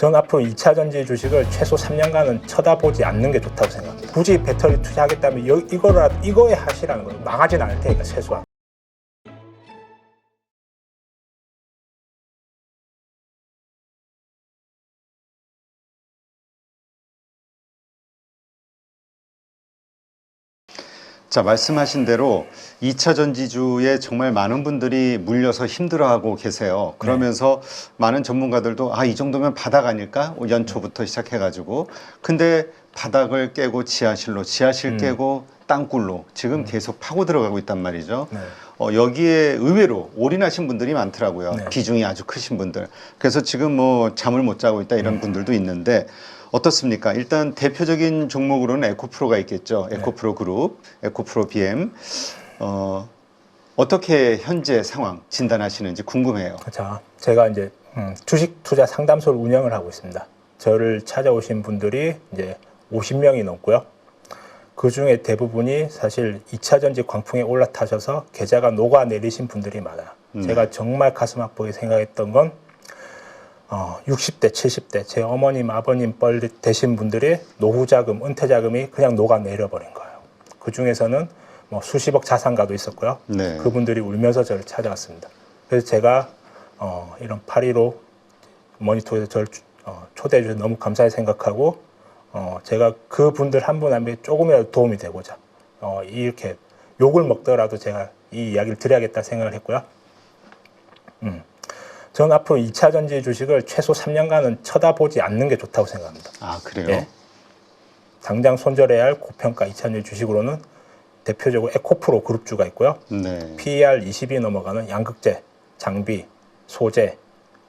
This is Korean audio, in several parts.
전 앞으로 2차 전지 주식을 최소 3년간은 쳐다보지 않는 게 좋다고 생각합니다. 굳이 배터리 투자하겠다면 이거에 하시라는 거예요. 망하진 않을 테니까 최소한. 자, 말씀하신 대로 2차 전지주에 정말 많은 분들이 물려서 힘들어하고 계세요. 그러면서 많은 전문가들도 이 정도면 바닥 아닐까? 연초부터 시작해가지고. 근데 바닥을 깨고 지하실 깨고 땅굴로 지금 계속 파고 들어가고 있단 말이죠. 여기에 의외로 올인하신 분들이 많더라고요. 비중이 아주 크신 분들. 그래서 지금 뭐 잠을 못 자고 있다 이런 분들도 있는데 어떻습니까? 일단 대표적인 종목으로는 에코프로가 있겠죠. 에코프로 그룹, 에코프로 BM. 어떻게 현재 상황 진단하시는지 궁금해요. 자, 제가 이제 주식 투자 상담소를 운영을 하고 있습니다. 저를 찾아오신 분들이 이제 50명이 넘고요. 그 중에 대부분이 사실 2차 전지 광풍에 올라타셔서 계좌가 녹아내리신 분들이 많아요. 제가 정말 가슴 아프게 생각했던 건 60대, 70대 제 어머님, 아버님 뻘 되신 분들의 노후자금, 은퇴자금이 그냥 녹아내려버린 거예요. 그 중에서는 뭐 수십억 자산가도 있었고요. 그분들이 울면서 저를 찾아왔습니다. 그래서 제가 이런 8.15 모니터에서 저를 초대해 주셔서 너무 감사히 생각하고 제가 그분들 한 분 한 분에 조금이라도 도움이 되고자 이렇게 욕을 먹더라도 제가 이 이야기를 드려야겠다 생각을 했고요. 저는 앞으로 2차 전지 주식을 최소 3년간은 쳐다보지 않는 게 좋다고 생각합니다. 아, 그래요? 네. 당장 손절해야 할 고평가 2차 전지 주식으로는 대표적으로 에코프로 그룹주가 있고요. PER 20이 넘어가는 양극재, 장비, 소재,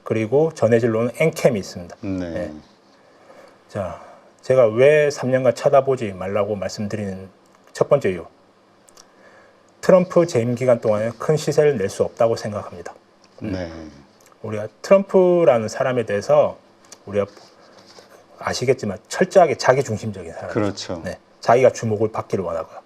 그리고 전해질로는 엔캠이 있습니다. 자, 제가 왜 3년간 쳐다보지 말라고 말씀드리는 첫 번째 이유. 트럼프 재임 기간 동안에 큰 시세를 낼 수 없다고 생각합니다. 우리가 트럼프라는 사람에 대해서 우리가 아시겠지만 철저하게 자기중심적인 사람이죠. 그렇죠. 자기가 주목을 받기를 원하고요.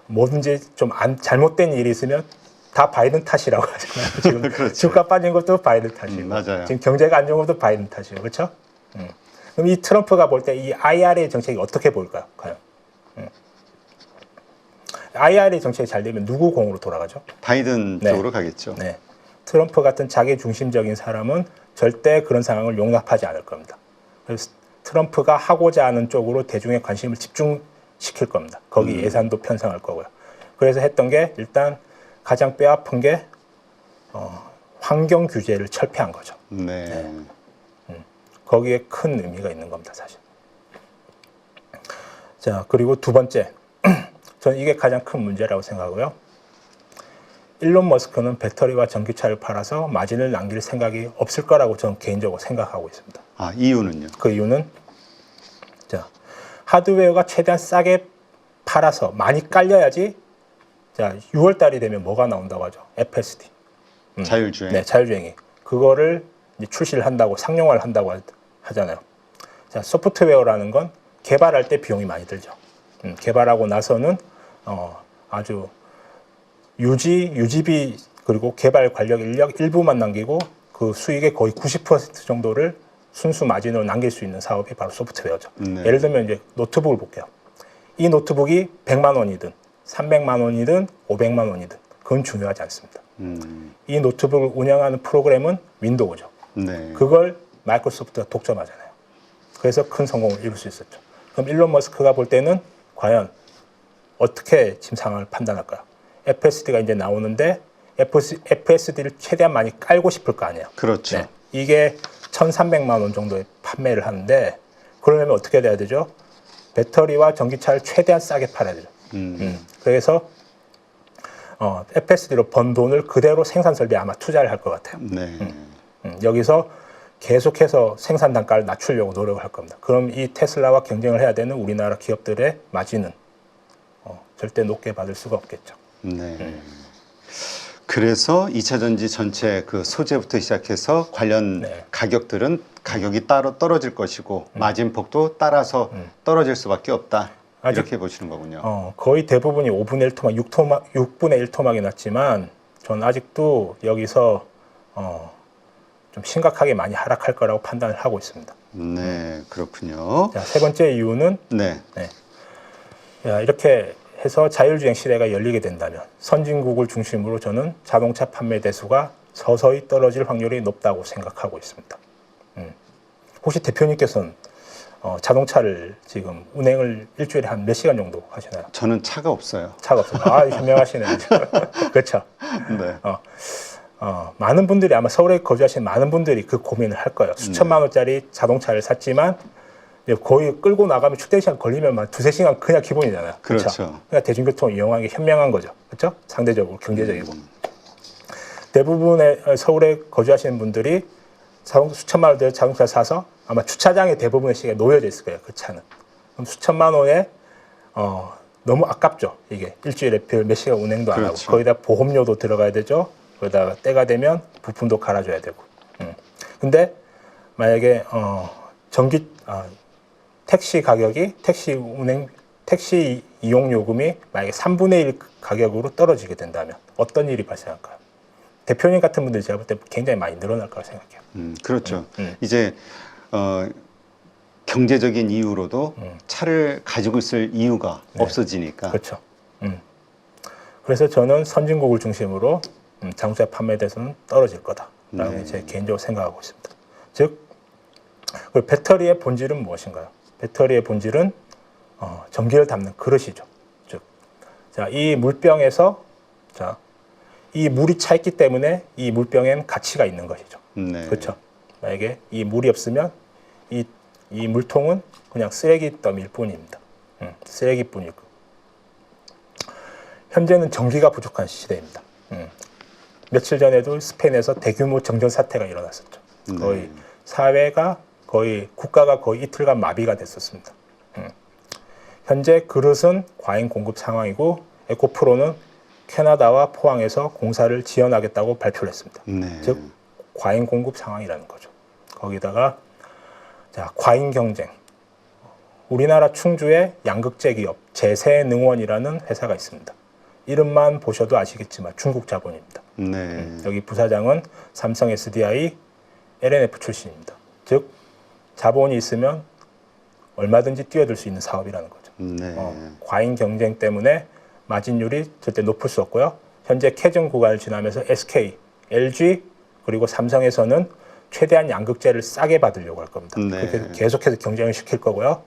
뭐든지 좀 잘못된 일이 있으면 다 바이든 탓이라고 하잖아요. 지금 그렇죠. 주가 빠진 것도 바이든 탓이고, 맞아요. 지금 경제가 안 좋은 것도 바이든 탓이고, 그렇죠? 그럼 이 트럼프가 볼 때 이 IRA 정책이 어떻게 보일까요? 과연? IRA 정책이 잘 되면 누구 공으로 돌아가죠? 바이든 쪽으로 가겠죠. 트럼프 같은 자기중심적인 사람은 절대 그런 상황을 용납하지 않을 겁니다. 그래서 트럼프가 하고자 하는 쪽으로 대중의 관심을 집중시킬 겁니다. 거기 예산도 편성할 거고요. 그래서 했던 게 일단 가장 뼈아픈 게 환경 규제를 철폐한 거죠. 거기에 큰 의미가 있는 겁니다, 사실. 자, 그리고 두 번째. 저는 이게 가장 큰 문제라고 생각하고요. 일론 머스크는 배터리와 전기차를 팔아서 마진을 남길 생각이 없을 거라고 저는 개인적으로 생각하고 있습니다. 이유는요? 그 이유는 자, 하드웨어가 최대한 싸게 팔아서 많이 깔려야지. 자, 6월 달이 되면 뭐가 나온다고 하죠? FSD. 자율주행. 자율주행이. 그거를 이제 출시를 한다고, 상용화를 한다고 하잖아요. 자, 소프트웨어라는 건 개발할 때 비용이 많이 들죠. 개발하고 나서는 아주 유지비 그리고 개발 관련 인력 일부만 남기고 그 수익의 거의 90% 정도를 순수 마진으로 남길 수 있는 사업이 바로 소프트웨어죠. 예를 들면 이제 노트북을 볼게요. 이 노트북이 100만 원이든 300만 원이든 500만 원이든 그건 중요하지 않습니다. 이 노트북을 운영하는 프로그램은 윈도우죠. 그걸 마이크로소프트가 독점하잖아요. 그래서 큰 성공을 이룰 수 있었죠. 그럼 일론 머스크가 볼 때는 과연 어떻게 지금 상황을 판단할까요? FSD가 이제 나오는데 FSD를 최대한 많이 깔고 싶을 거 아니에요. 그렇죠. 이게 1,300만 원 정도에 판매를 하는데 그러려면 어떻게 돼야 되죠? 배터리와 전기차를 최대한 싸게 팔아야 되죠. 그래서 FSD로 번 돈을 그대로 생산 설비에 아마 투자를 할 것 같아요. 여기서 계속해서 생산 단가를 낮추려고 노력을 할 겁니다. 그럼 이 테슬라와 경쟁을 해야 되는 우리나라 기업들의 마진은 절대 높게 받을 수가 없겠죠. 그래서 2차 전지 전체 그 소재부터 시작해서 관련 가격들은 가격이 따로 떨어질 것이고 마진폭도 따라서 떨어질 수밖에 없다. 이렇게 보시는 거군요. 거의 대부분이 5분의 1 토막, 6분의 1 토막이 났지만 전 아직도 여기서 좀 심각하게 많이 하락할 거라고 판단을 하고 있습니다. 네, 그렇군요. 자, 세 번째 이유는 네. 야, 이렇게 해서 자율주행 시대가 열리게 된다면 선진국을 중심으로 저는 자동차 판매 대수가 서서히 떨어질 확률이 높다고 생각하고 있습니다. 혹시 대표님께서는 자동차를 지금 운행을 일주일에 한 몇 시간 정도 하시나요? 저는 차가 없어요. 차가 없어요. 아, 현명하시네요. 그렇죠. 네. 많은 분들이 아마 서울에 거주하시는 많은 분들이 그 고민을 할 거예요. 수천만 원짜리 자동차를 샀지만 이제 거의 끌고 나가면 출퇴근 시간 걸리면 한 두세 시간 그냥 기본이잖아요. 그렇죠. 그러니까 대중교통을 이용하는 게 현명한 거죠. 그렇죠? 상대적으로 경제적이고. 대부분의 서울에 거주하시는 분들이 수천만 원짜리 자동차 사서 아마 주차장에 대부분의 시간이 놓여져 있을 거예요. 그 차는. 그럼 수천만 원에 너무 아깝죠. 이게 일주일에 별 몇 시간 운행도 안 그렇죠. 하고 거기다 보험료도 들어가야 되죠. 거기다가 때가 되면 부품도 갈아줘야 되고. 근데 만약에 택시 가격이 택시 이용 요금이 만약에 3분의 1 가격으로 떨어지게 된다면 어떤 일이 발생할까요? 대표님 같은 분들이 제가 볼 때 굉장히 많이 늘어날 거라고 생각해요. 그렇죠. 이제 경제적인 이유로도 차를 가지고 있을 이유가 없어지니까. 그렇죠. 그래서 저는 선진국을 중심으로 자동차 판매에 대해서는 떨어질 거다라고 제 개인적으로 생각하고 있습니다. 즉, 그 배터리의 본질은 무엇인가요? 배터리의 본질은 전기를 담는 그릇이죠. 즉, 자, 이 물병에서 이 물이 차 있기 때문에 이 물병엔 가치가 있는 것이죠. 네. 그렇죠. 만약에 이 물이 없으면 이 물통은 그냥 쓰레기 더미일 뿐입니다. 쓰레기뿐이고. 현재는 전기가 부족한 시대입니다. 며칠 전에도 스페인에서 대규모 정전 사태가 일어났었죠. 거의 사회가 국가가 거의 이틀간 마비가 됐었습니다. 현재 그릇은 과잉 공급 상황이고 에코프로는 캐나다와 포항에서 공사를 지원하겠다고 발표를 했습니다. 네. 즉 과잉 공급 상황이라는 거죠. 거기다가 과잉 경쟁. 우리나라 충주에 양극재 기업 재새능원이라는 회사가 있습니다. 이름만 보셔도 아시겠지만 중국 자본입니다. 네. 여기 부사장은 삼성 SDI, LNF 출신입니다. 즉 자본이 있으면 얼마든지 뛰어들 수 있는 사업이라는 거죠. 네. 과잉 경쟁 때문에 마진율이 절대 높을 수 없고요. 현재 캐전 구간을 지나면서 SK, LG 그리고 삼성에서는 최대한 양극재를 싸게 받으려고 할 겁니다. 네. 그렇게 계속해서 경쟁을 시킬 거고요.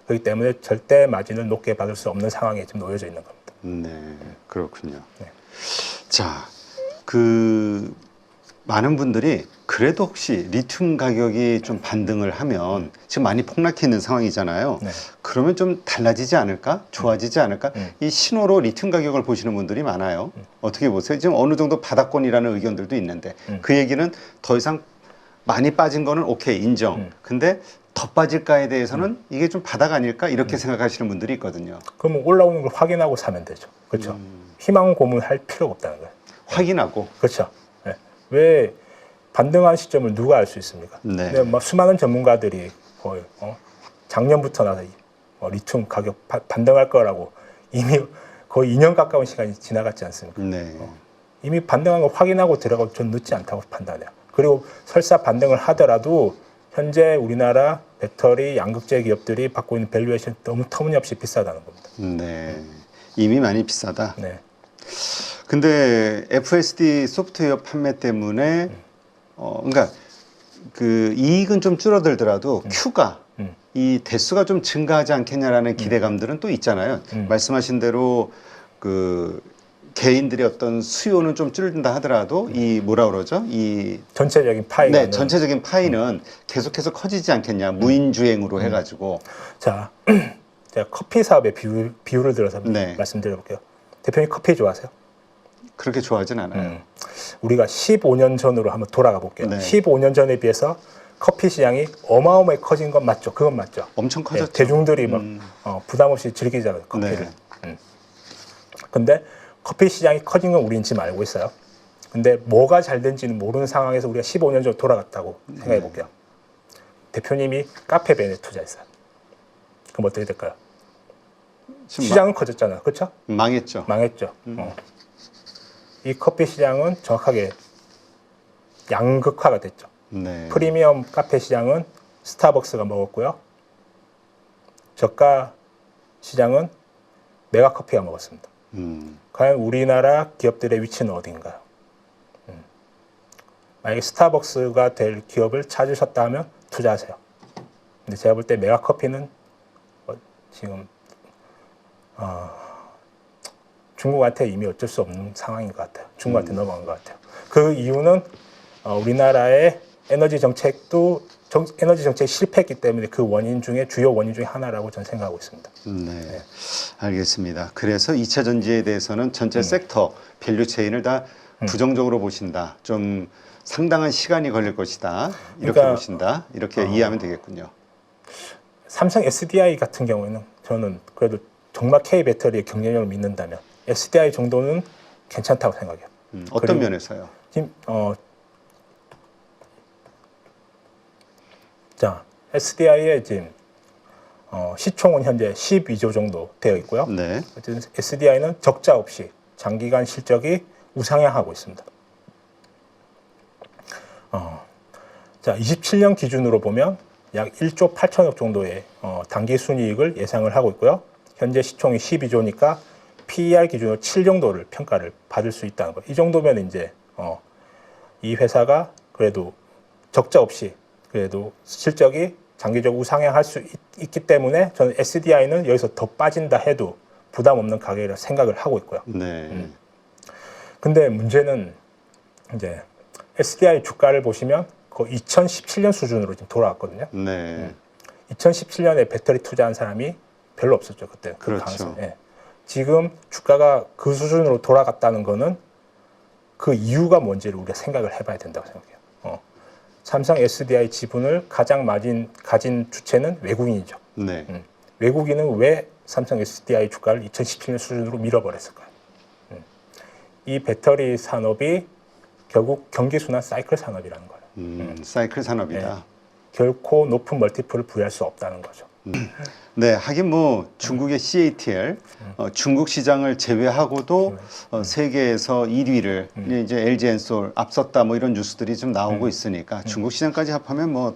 그렇기 때문에 절대 마진을 높게 받을 수 없는 상황에 지금 놓여져 있는 겁니다. 네, 그렇군요. 네. 자, 많은 분들이 그래도 혹시 리튬 가격이 좀 반등을 하면 지금 많이 폭락해 있는 상황이잖아요. 네. 그러면 좀 달라지지 않을까? 좋아지지 않을까? 이 신호로 리튬 가격을 보시는 분들이 많아요. 어떻게 보세요? 지금 어느 정도 바닥권이라는 의견들도 있는데 그 얘기는 더 이상 많이 빠진 거는 오케이, 인정. 근데 더 빠질까에 대해서는 이게 좀 바닥 아닐까? 이렇게 생각하시는 분들이 있거든요. 그러면 올라오는 걸 확인하고 사면 되죠. 그렇죠. 희망 고문할 필요가 없다는 거예요. 확인하고. 그렇죠. 네. 왜 반등한 시점을 누가 알 수 있습니까? 네. 근데 막 수많은 전문가들이 거의 작년부터 나서 리튬 가격 반등할 거라고 이미 거의 2년 가까운 시간이 지나갔지 않습니까? 네. 이미 반등한 걸 확인하고 들어가도 전 늦지 않다고 판단해요. 그리고 설사 반등을 하더라도 현재 우리나라 배터리 양극재 기업들이 받고 있는 밸류에이션 너무 터무니없이 비싸다는 겁니다. 네. 이미 많이 비싸다. 네. 근데 FSD 소프트웨어 판매 때문에 그러니까 그 이익은 좀 줄어들더라도 Q가 이 대수가 좀 증가하지 않겠냐라는 기대감들은 또 있잖아요. 말씀하신 대로 그 개인들의 어떤 수요는 좀 줄어든다 하더라도 이 뭐라 그러죠? 이 전체적인 파이가 네, 전체적인 파이는 계속해서 커지지 않겠냐. 무인주행으로 해가지고. 자, 제가 커피 사업의 비유를 들어서 네. 말씀드려볼게요. 대표님 커피 좋아하세요? 그렇게 좋아하진 않아요. 우리가 15년 전으로 한번 돌아가 볼게요. 네. 15년 전에 비해서 커피 시장이 어마어마하게 커진 건 맞죠? 그건 맞죠? 엄청 커졌죠. 대중들이 막 부담 없이 즐기잖아요, 커피를. 네. 근데 커피 시장이 커진 건 우리는 지금 알고 있어요. 근데 뭐가 잘 된지는 모르는 상황에서 우리가 15년 전 돌아갔다고 생각해 볼게요. 대표님이 카페벤에 투자했어요. 그럼 어떻게 될까요? 시장은 커졌잖아요. 그렇죠? 망했죠. 망했죠. 이 커피 시장은 정확하게 양극화가 됐죠. 네. 프리미엄 카페 시장은 스타벅스가 먹었고요. 저가 시장은 메가커피가 먹었습니다. 과연 우리나라 기업들의 위치는 어딘가요? 만약에 스타벅스가 될 기업을 찾으셨다 하면 투자하세요. 근데 제가 볼 때 메가커피는 지금 중국한테 이미 어쩔 수 없는 상황인 것 같아요. 중국한테 넘어간 것 같아요. 그 이유는 우리나라의 에너지 정책도 에너지 정책이 실패했기 때문에 그 원인 중에 주요 원인 중에 하나라고 저는 생각하고 있습니다. 네, 알겠습니다. 그래서 2차 전지에 대해서는 전체 섹터 밸류 체인을 다 부정적으로 보신다. 좀 상당한 시간이 걸릴 것이다. 이렇게 그러니까, 보신다. 이렇게 이해하면 되겠군요. 삼성 SDI 같은 경우에는 저는 그래도 정말 K 배터리의 경쟁력을 믿는다면 SDI 정도는 괜찮다고 생각해요. 어떤 면에서요? 지금 자, SDI의 지금 시총은 현재 12조 정도 되어 있고요. 네. 어쨌든 SDI는 적자 없이 장기간 실적이 우상향하고 있습니다. 자, 27년 기준으로 보면 약 1조 8천억 정도의 당기 순이익을 예상을 하고 있고요. 현재 시총이 12조니까 PER 기준으로 7 정도를 평가를 받을 수 있다는 거예요. 이 정도면 이제 이 회사가 그래도 적자 없이 그래도 실적이 장기적으로 우상향할 수 있기 때문에 저는 SDI는 여기서 더 빠진다 해도 부담 없는 가격이라 생각을 하고 있고요. 네. 근데 문제는 이제 SDI 주가를 보시면 그 2017년 수준으로 지금 돌아왔거든요. 네. 2017년에 배터리 투자한 사람이 별로 없었죠, 그때. 그렇죠. 예. 지금 주가가 그 수준으로 돌아갔다는 거는 그 이유가 뭔지를 우리가 생각을 해봐야 된다고 생각해요. 삼성 SDI 지분을 가장 가진 주체는 외국인이죠. 네. 외국인은 왜 삼성 SDI 주가를 2017년 수준으로 밀어버렸을까요? 이 배터리 산업이 결국 경기순환 사이클 산업이라는 거예요. 사이클 산업이다. 네. 결코 높은 멀티플을 부여할 수 없다는 거죠. 네, 하긴 뭐 중국의 CATL, 중국 시장을 제외하고도 세계에서 1위를 이제 LG 엔솔 앞섰다 뭐 이런 뉴스들이 좀 나오고 있으니까 중국 시장까지 합하면 뭐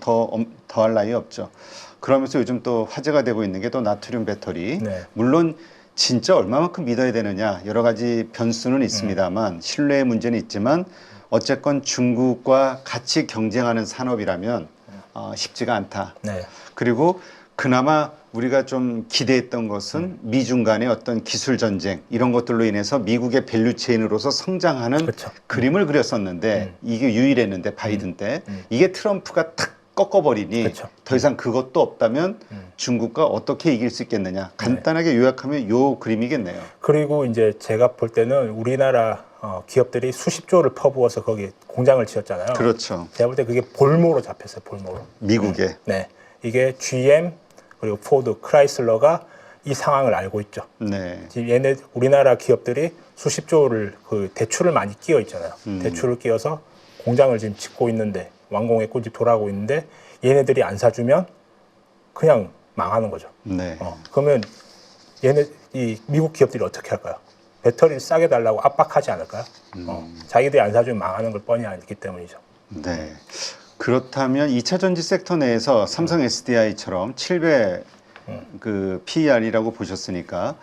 더할 나위 없죠. 그러면서 요즘 또 화제가 되고 있는 게 또 나트륨 배터리. 네. 물론 진짜 얼마만큼 믿어야 되느냐 여러 가지 변수는 있습니다만 신뢰의 문제는 있지만 어쨌건 중국과 같이 경쟁하는 산업이라면 쉽지가 않다. 네. 그리고 그나마 우리가 좀 기대했던 것은 미중 간의 어떤 기술 전쟁 이런 것들로 인해서 미국의 밸류 체인으로서 성장하는 그렇죠. 그림을 그렸었는데 이게 유일했는데 바이든 때 이게 트럼프가 탁 꺾어버리니 그렇죠. 더 이상 그것도 없다면 중국과 어떻게 이길 수 있겠느냐 간단하게 요약하면 요 그림이겠네요. 그리고 이제 제가 볼 때는 우리나라 기업들이 수십 조를 퍼부어서 거기 공장을 지었잖아요. 그렇죠. 제가 볼 때 그게 볼모로 잡혔어요. 볼모로. 미국에. 네. 이게 GM 그리고 포드, 크라이슬러가 이 상황을 알고 있죠. 네. 지금 우리나라 기업들이 수십 조를 그 대출을 많이 끼어 있잖아요. 대출을 끼어서 공장을 지금 짓고 있는데 완공했고 이제 돌아가고 있는데 얘네들이 안 사주면 그냥 망하는 거죠. 네. 그러면 이 미국 기업들이 어떻게 할까요? 배터리를 싸게 달라고 압박하지 않을까요? 자기들이 안 사주면 망하는 걸 뻔히 알기 때문이죠. 네. 그렇다면 2차 전지 섹터 내에서 삼성 SDI처럼 7배 그 PER이라고 보셨으니까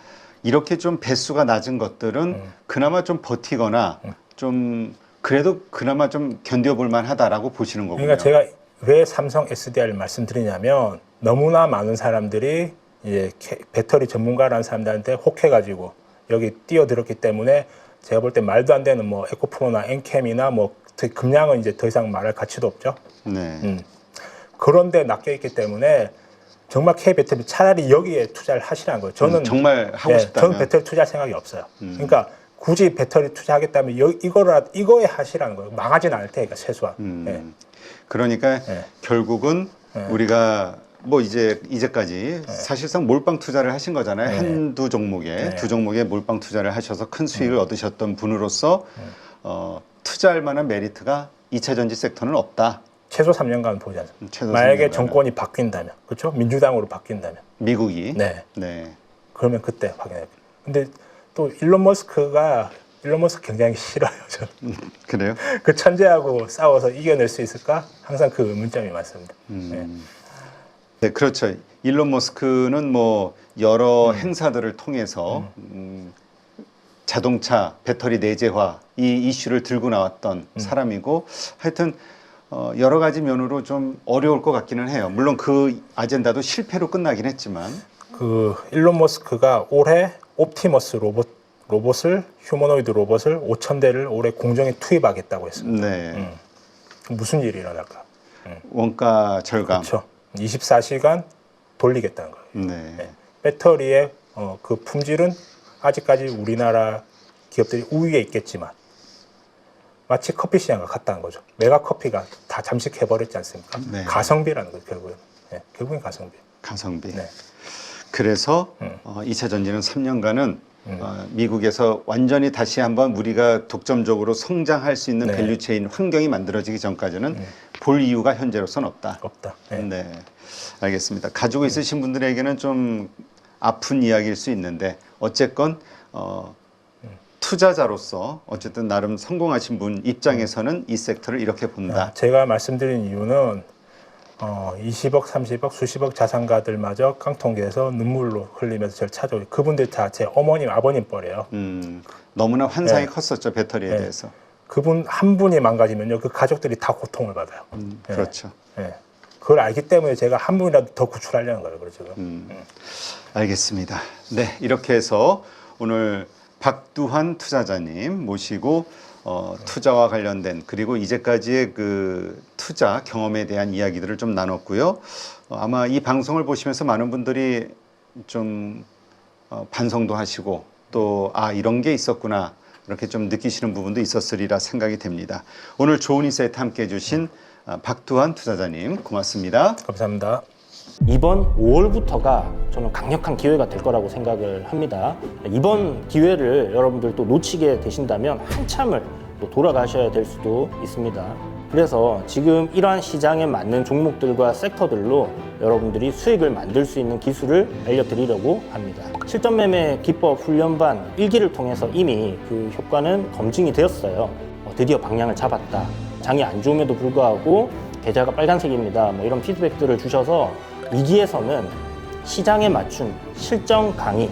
이렇게 좀 배수가 낮은 것들은 그나마 좀 버티거나 좀 그래도 그나마 좀 견뎌볼 만하다라고 보시는 거군요. 그러니까 제가 왜 삼성 SDI를 말씀드리냐면 너무나 많은 사람들이 이제 배터리 전문가라는 사람들한테 혹해가지고 여기 뛰어들었기 때문에 제가 볼 때 말도 안 되는 뭐 에코프로나 엔캠이나 뭐 금량은 이제 더 이상 말할 가치도 없죠. 네. 그런데 낚여 있기 때문에 정말 K 배터리 차라리 여기에 투자를 하시라는 거예요. 저는 정말 하고 싶다면 저는 배터리 투자할 생각이 없어요. 그러니까 굳이 배터리 투자하겠다면 이거에 하시라는 거예요. 망하진 않을 테니까 최소한. 네. 그러니까 네. 결국은 우리가 뭐 이제까지 사실상 몰빵 투자를 하신 거잖아요. 한두 종목에 두 종목에 몰빵 투자를 하셔서 큰 수익을 얻으셨던 분으로서 투자할 만한 메리트가 2차 전지 섹터는 없다. 최소 3년간 보지 않습니다. 최소 만약에 3년간은. 정권이 바뀐다면, 그렇죠? 민주당으로 바뀐다면, 미국이 네, 네. 그러면 그때 확인해요. 근데 또 일론 머스크 굉장히 싫어요. 저는 그래요? 그 천재하고 싸워서 이겨낼 수 있을까? 항상 그 의문점이 많습니다. 네. 네, 그렇죠. 일론 머스크는 뭐 여러 행사들을 통해서 자동차 배터리 내재화 이 이슈를 들고 나왔던 사람이고 하여튼 여러 가지 면으로 좀 어려울 것 같기는 해요. 물론 그 아젠다도 실패로 끝나긴 했지만 그 일론 머스크가 올해 옵티머스 로봇을 휴머노이드 로봇을 5,000대를 올해 공정에 투입하겠다고 했습니다. 네. 무슨 일이 일어날까? 원가 절감. 그렇죠. 24시간 돌리겠다는 거예요. 네. 네. 배터리의 그 품질은 아직까지 우리나라 기업들이 우위에 있겠지만 마치 커피 시장과 같다는 거죠. 메가 커피가 다 잠식해버렸지 않습니까? 네. 가성비라는 거죠, 결국은. 네, 결국엔 가성비. 가성비. 네. 그래서 2차 전지는 3년간은 미국에서 완전히 다시 한번 우리가 독점적으로 성장할 수 있는 네. 밸류체인 환경이 만들어지기 전까지는 볼 이유가 현재로서는 없다. 없다. 네. 네, 알겠습니다. 가지고 있으신 분들에게는 좀 아픈 이야기일 수 있는데 어쨌건 투자자로서 어쨌든 나름 성공하신 분 입장에서는 이 섹터를 이렇게 본다. 제가 말씀드린 이유는 20억, 30억, 수십억 자산가들마저 깡통기에서 눈물로 흘리면서 저를 찾아오고 그분들 다 제 어머님, 아버님 뻘이에요. 너무나 환상이 네. 컸었죠, 배터리에 네. 대해서. 그분 한 분이 망가지면요, 그 가족들이 다 고통을 받아요. 네. 그렇죠. 네. 그걸 알기 때문에 제가 한 분이라도 더 구출하려는 거예요, 그렇죠. 알겠습니다. 네, 이렇게 해서 오늘 박두환 투자자님 모시고 투자와 관련된 그리고 이제까지의 그 투자 경험에 대한 이야기들을 좀 나눴고요. 아마 이 방송을 보시면서 많은 분들이 좀 반성도 하시고 또 이런 게 있었구나 이렇게 좀 느끼시는 부분도 있었으리라 생각이 됩니다. 오늘 좋은 인사이트 함께 해주신 박두환 투자자님 고맙습니다. 감사합니다. 이번 5월부터가 저는 강력한 기회가 될 거라고 생각을 합니다. 이번 기회를 여러분들 또 놓치게 되신다면 한참을 또 돌아가셔야 될 수도 있습니다. 그래서 지금 이러한 시장에 맞는 종목들과 섹터들로 여러분들이 수익을 만들 수 있는 기술을 알려드리려고 합니다. 실전 매매 기법 훈련반 1기를 통해서 이미 그 효과는 검증이 되었어요. 드디어 방향을 잡았다. 장이 안 좋음에도 불구하고 계좌가 빨간색입니다. 뭐 이런 피드백들을 주셔서 2기에서는 시장에 맞춘 실전 강의,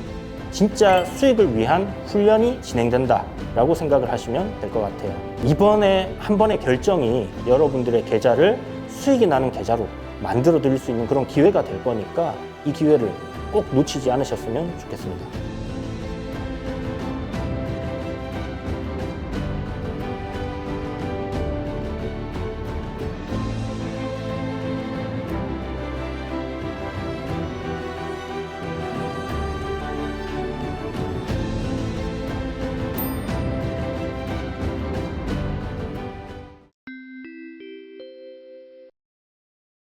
진짜 수익을 위한 훈련이 진행된다라고 생각을 하시면 될 것 같아요. 이번에 한 번의 결정이 여러분들의 계좌를 수익이 나는 계좌로 만들어 드릴 수 있는 그런 기회가 될 거니까 이 기회를 꼭 놓치지 않으셨으면 좋겠습니다.